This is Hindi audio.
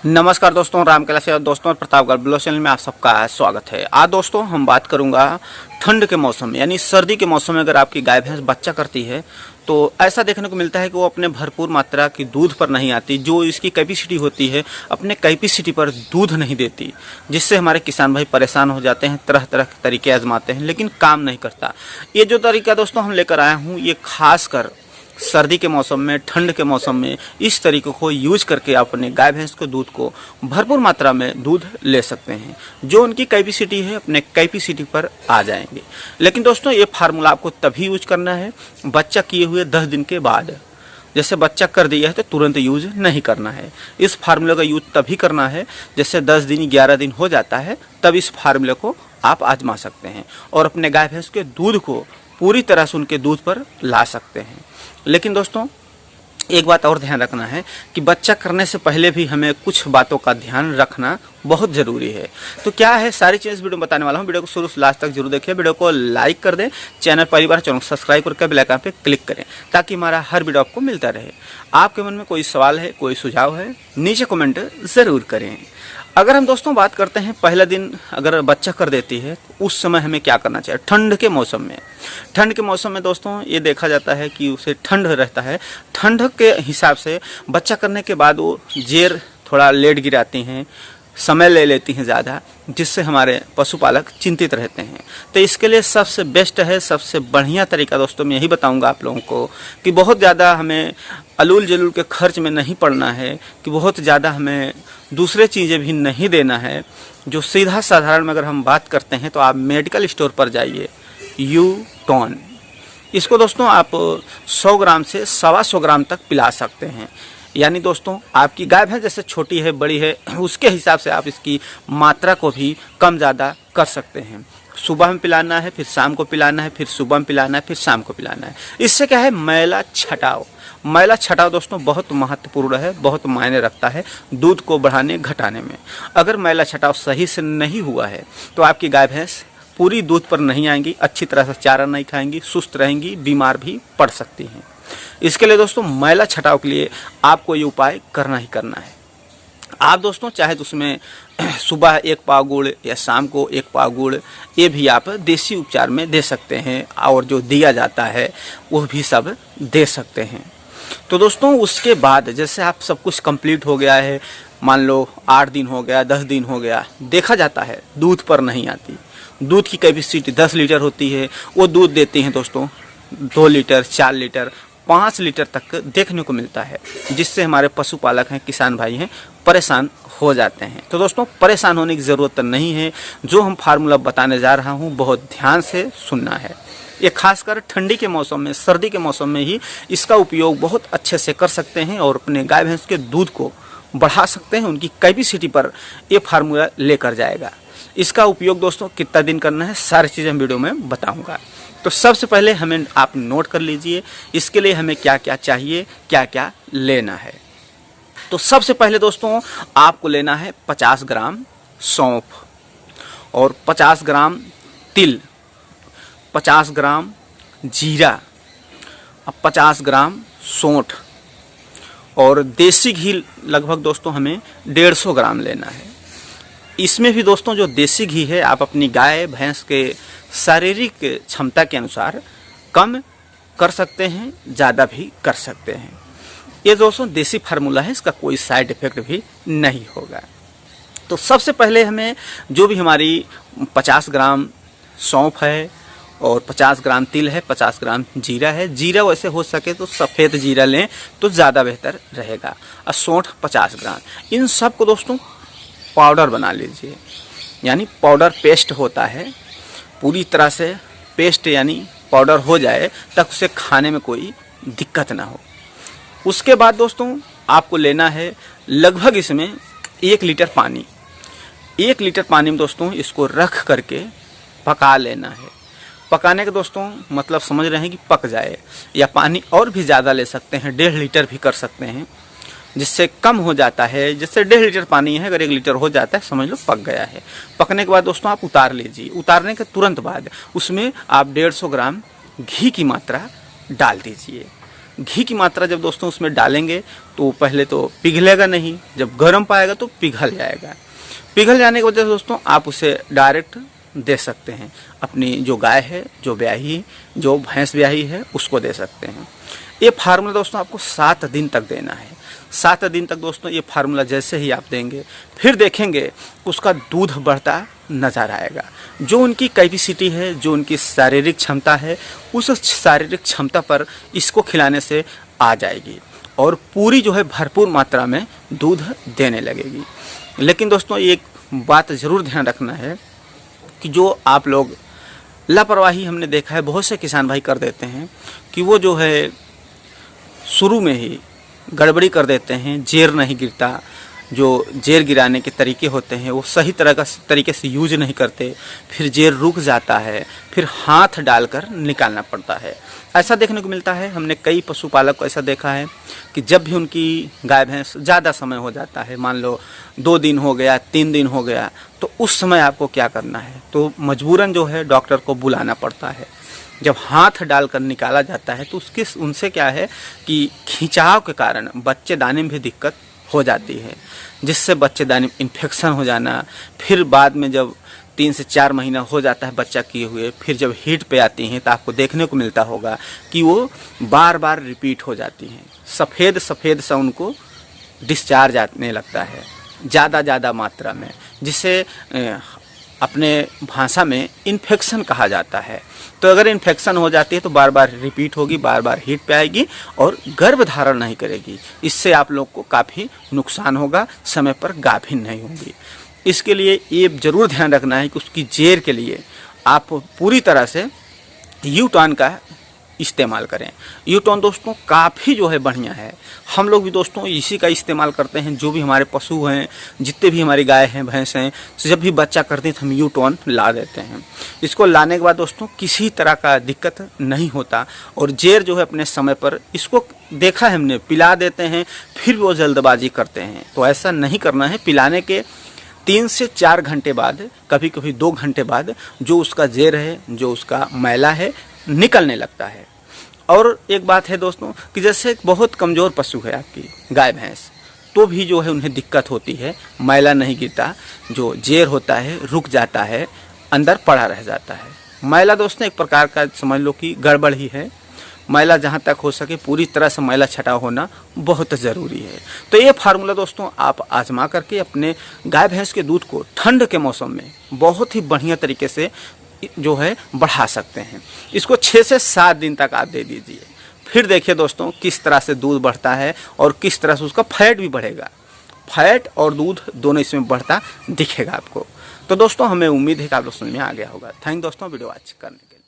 नमस्कार दोस्तों, राम कैलाश यादव दोस्तों और प्रतापगढ़ ब्लॉग चैनल में आप सबका स्वागत है। आज दोस्तों हम बात करूंगा ठंड के मौसम में यानी सर्दी के मौसम में अगर आपकी गाय भैंस बच्चा करती है तो ऐसा देखने को मिलता है कि वो अपने भरपूर मात्रा की दूध पर नहीं आती, जो इसकी कैपेसिटी होती है अपने कैपेसिटी पर दूध नहीं देती, जिससे हमारे किसान भाई परेशान हो जाते हैं, तरह तरह के तरीके आजमाते हैं लेकिन काम नहीं करता। ये जो तरीका दोस्तों हम लेकर आया हूँ ये खास कर सर्दी के मौसम में, ठंड के मौसम में इस तरीके को यूज करके आप अपने गाय भैंस के दूध को भरपूर मात्रा में दूध ले सकते हैं। जो उनकी कैपेसिटी है अपने कैपेसिटी पर आ जाएंगे। लेकिन दोस्तों ये फार्मूला आपको तभी यूज करना है बच्चा किए हुए 10 दिन के बाद। जैसे बच्चा कर दिया है तो तुरंत यूज नहीं करना है। इस फार्मूले का यूज तभी करना है जैसे 10 दिन 11 दिन हो जाता है, तब इस फार्मूले को आप आजमा सकते हैं और अपने गाय भैंस के दूध को पूरी तरह से उनके दूध पर ला सकते हैं। लेकिन दोस्तों एक बात और ध्यान रखना है कि बच्चा करने से पहले भी हमें कुछ बातों का ध्यान रखना बहुत ज़रूरी है। तो क्या है सारी चीज़ वीडियो में बताने वाला हूँ। वीडियो को शुरू से लास्ट तक जरूर देखिए। वीडियो को लाइक कर दें, चैनल पहली बार चैनल को सब्सक्राइब करके बेल आइकन पे क्लिक करें ताकि हमारा हर वीडियो आपको मिलता रहे। आपके मन में कोई सवाल है, कोई सुझाव है, नीचे कमेंट ज़रूर करें। अगर हम दोस्तों बात करते हैं पहला दिन अगर बच्चा कर देती है तो उस समय हमें क्या करना चाहिए ठंड के मौसम में। ठंड के मौसम में दोस्तों ये देखा जाता है कि उसे ठंड रहता है। ठंड के हिसाब से बच्चा करने के बाद वो जेर थोड़ा लेट गिराती हैं, समय ले लेती हैं ज़्यादा, जिससे हमारे पशुपालक चिंतित रहते हैं। तो इसके लिए सबसे बेस्ट है, सबसे बढ़िया तरीका दोस्तों मैं यही बताऊंगा आप लोगों को कि बहुत ज़्यादा हमें अलूल जलूल के खर्च में नहीं पड़ना है, कि बहुत ज़्यादा हमें दूसरे चीज़ें भी नहीं देना है। जो सीधा साधारण में अगर हम बात करते हैं तो आप मेडिकल स्टोर पर जाइए, यूटॉन, इसको दोस्तों आप 100 ग्राम से 125 ग्राम तक पिला सकते हैं। यानी दोस्तों आपकी गाय भैंस जैसे छोटी है बड़ी है उसके हिसाब से आप इसकी मात्रा को भी कम ज़्यादा कर सकते हैं। सुबह में पिलाना है, फिर शाम को पिलाना है, फिर सुबह में पिलाना है, फिर शाम को पिलाना है। इससे क्या है मैला छटाव दोस्तों बहुत महत्वपूर्ण है, बहुत मायने रखता है दूध को बढ़ाने घटाने में। अगर मैला छटाव सही से नहीं हुआ है तो आपकी गाय भैंस पूरी दूध पर नहीं आएंगी, अच्छी तरह से चारा नहीं खाएंगी, सुस्त रहेंगी, बीमार भी पड़ सकती हैं। इसके लिए दोस्तों मैला छटाव के लिए आपको ये उपाय करना ही करना है। आप दोस्तों चाहे तो उसमें सुबह 1 पाव गुड़ या शाम को 1 पाव गुड़, ये भी आप देसी उपचार में दे सकते हैं और जो दिया जाता है वो भी सब दे सकते हैं। तो दोस्तों उसके बाद जैसे आप सब कुछ कंप्लीट हो गया है, मान लो 8 दिन हो गया, 10 दिन हो गया, देखा जाता है दूध पर नहीं आती। दूध की कैपेसिटी 10 लीटर होती है, वो दूध देती हैं दोस्तों 2 लीटर, 4 लीटर, 5 लीटर तक देखने को मिलता है, जिससे हमारे पशुपालक हैं, किसान भाई हैं, परेशान हो जाते हैं। तो दोस्तों परेशान होने की ज़रूरत नहीं है। जो हम फार्मूला बताने जा रहा हूँ बहुत ध्यान से सुनना है। ये खासकर ठंडी के मौसम में, सर्दी के मौसम में ही इसका उपयोग बहुत अच्छे से कर सकते हैं और अपने गाय भैंस के दूध को बढ़ा सकते हैं। उनकी कैपेसिटी पर ये फार्मूला लेकर जाएगा। इसका उपयोग दोस्तों कितना दिन करना है सारी चीज़ें हम वीडियो में बताऊंगा। तो सबसे पहले हमें आप नोट कर लीजिए इसके लिए हमें क्या क्या चाहिए, क्या क्या लेना है। तो सबसे पहले दोस्तों आपको लेना है 50 ग्राम सौंफ और 50 ग्राम तिल, 50 ग्राम जीरा, 50 ग्राम सौंठ और देसी घी लगभग दोस्तों हमें 150 ग्राम लेना है। इसमें भी दोस्तों जो देसी घी है आप अपनी गाय भैंस के शारीरिक क्षमता के अनुसार कम कर सकते हैं, ज़्यादा भी कर सकते हैं। ये दोस्तों देसी फार्मूला है, इसका कोई साइड इफेक्ट भी नहीं होगा। तो सबसे पहले हमें जो भी हमारी 50 ग्राम सौंफ है और 50 ग्राम तिल है, 50 ग्राम जीरा है। जीरा वैसे हो सके तो सफ़ेद जीरा लें तो ज़्यादा बेहतर रहेगा, और सौंठ 50 ग्राम। इन सब को दोस्तों पाउडर बना लीजिए, यानी पाउडर पेस्ट होता है, पूरी तरह से पेस्ट यानी पाउडर हो जाए तक उसे खाने में कोई दिक्कत ना हो। उसके बाद दोस्तों आपको लेना है लगभग इसमें 1 लीटर पानी। 1 लीटर पानी में दोस्तों इसको रख करके पका लेना है। पकाने के दोस्तों मतलब समझ रहे हैं कि पक जाए, या पानी और भी ज़्यादा ले सकते हैं, 1.5 लीटर भी कर सकते हैं, जिससे कम हो जाता है। जैसे 1.5 लीटर पानी है, अगर 1 लीटर हो जाता है समझ लो पक गया है। पकने के बाद दोस्तों आप उतार लीजिए। उतारने के तुरंत बाद उसमें आप 150 ग्राम घी की मात्रा डाल दीजिए। घी की मात्रा जब दोस्तों उसमें डालेंगे तो पहले तो पिघलेगा नहीं, जब गर्म पाएगा तो पिघल जाएगा। पिघल जाने की वजह से दोस्तों आप उसे डायरेक्ट दे सकते हैं, अपनी जो गाय है, जो ब्याही, जो भैंस ब्याही है उसको दे सकते हैं। ये फार्मूला दोस्तों आपको 7 दिन तक देना है। 7 दिन तक दोस्तों ये फार्मूला जैसे ही आप देंगे फिर देखेंगे उसका दूध बढ़ता नजर आएगा। जो उनकी कैपेसिटी है, जो उनकी शारीरिक क्षमता है, उस शारीरिक क्षमता पर इसको खिलाने से आ जाएगी और पूरी जो है भरपूर मात्रा में दूध देने लगेगी। लेकिन दोस्तों एक बात ज़रूर ध्यान रखना है कि जो आप लोग लापरवाही हमने देखा है बहुत से किसान भाई कर देते हैं कि वो जो है शुरू में ही गड़बड़ी कर देते हैं, जेर नहीं गिरता, जो जेर गिराने के तरीके होते हैं वो सही तरीके से यूज नहीं करते, फिर जेर रुक जाता है, फिर हाथ डालकर निकालना पड़ता है। ऐसा देखने को मिलता है, हमने कई पशुपालक को ऐसा देखा है कि जब भी उनकी गाय भैंस ज़्यादा समय हो जाता है, मान लो 2 दिन हो गया, 3 दिन हो गया, तो उस समय आपको क्या करना है, तो मजबूरन जो है डॉक्टर को बुलाना पड़ता है। जब हाथ डालकर निकाला जाता है तो उनसे क्या है कि खिंचाव के कारण बच्चेदानी में भी दिक्कत हो जाती है, जिससे बच्चेदानी में इन्फेक्शन हो जाना, फिर बाद में जब 3 से 4 महीना हो जाता है बच्चा किए हुए, फिर जब हीट पे आती हैं तो आपको देखने को मिलता होगा कि वो बार बार रिपीट हो जाती हैं, सफ़ेद सफ़ेद सा उनको डिस्चार्ज आने लगता है ज़्यादा मात्रा में, जिसे अपने भाषा में इन्फेक्शन कहा जाता है। तो अगर इन्फेक्शन हो जाती है तो बार बार रिपीट होगी, बार बार हीट पे आएगी और गर्भ धारण नहीं करेगी। इससे आप लोग को काफ़ी नुकसान होगा, समय पर गाभिन नहीं होंगी। इसके लिए ये ज़रूर ध्यान रखना है कि उसकी जेर के लिए आप पूरी तरह से यूटॉन का इस्तेमाल करें। यूटॉन दोस्तों काफ़ी जो है बढ़िया है, हम लोग भी दोस्तों इसी का इस्तेमाल करते हैं। जो भी हमारे पशु हैं, जितने भी हमारी गाय हैं, भैंस हैं, जब भी बच्चा करते हैं तो हम यूटॉन ला देते हैं। इसको लाने के बाद दोस्तों किसी तरह का दिक्कत नहीं होता और जेर जो है अपने समय पर, इसको देखा है हमने, पिला देते हैं फिर वो जल्दबाजी करते हैं। तो ऐसा नहीं करना है। पिलाने के 3 से 4 घंटे बाद, कभी कभी 2 घंटे बाद जो उसका जेर है, जो उसका मैला है, निकलने लगता है। और एक बात है दोस्तों कि जैसे बहुत कमज़ोर पशु है आपकी गाय भैंस, तो भी जो है उन्हें दिक्कत होती है, मैला नहीं गिरता, जो जेर होता है रुक जाता है, अंदर पड़ा रह जाता है। मैला दोस्तों एक प्रकार का समझ लो कि गड़बड़ ही है। मैला जहाँ तक हो सके पूरी तरह से मैला छटा होना बहुत ज़रूरी है। तो ये फार्मूला दोस्तों आप आजमा करके अपने गाय भैंस के दूध को ठंड के मौसम में बहुत ही बढ़िया तरीके से जो है बढ़ा सकते हैं। इसको 6 से 7 दिन तक आप दे दीजिए, फिर देखिए दोस्तों किस तरह से दूध बढ़ता है और किस तरह से उसका फैट भी बढ़ेगा। फैट और दूध दोनों इसमें बढ़ता दिखेगा आपको। तो दोस्तों हमें उम्मीद है कि आप लोग समझ में आ गया होगा। थैंक दोस्तों वीडियो वॉच करने के लिए।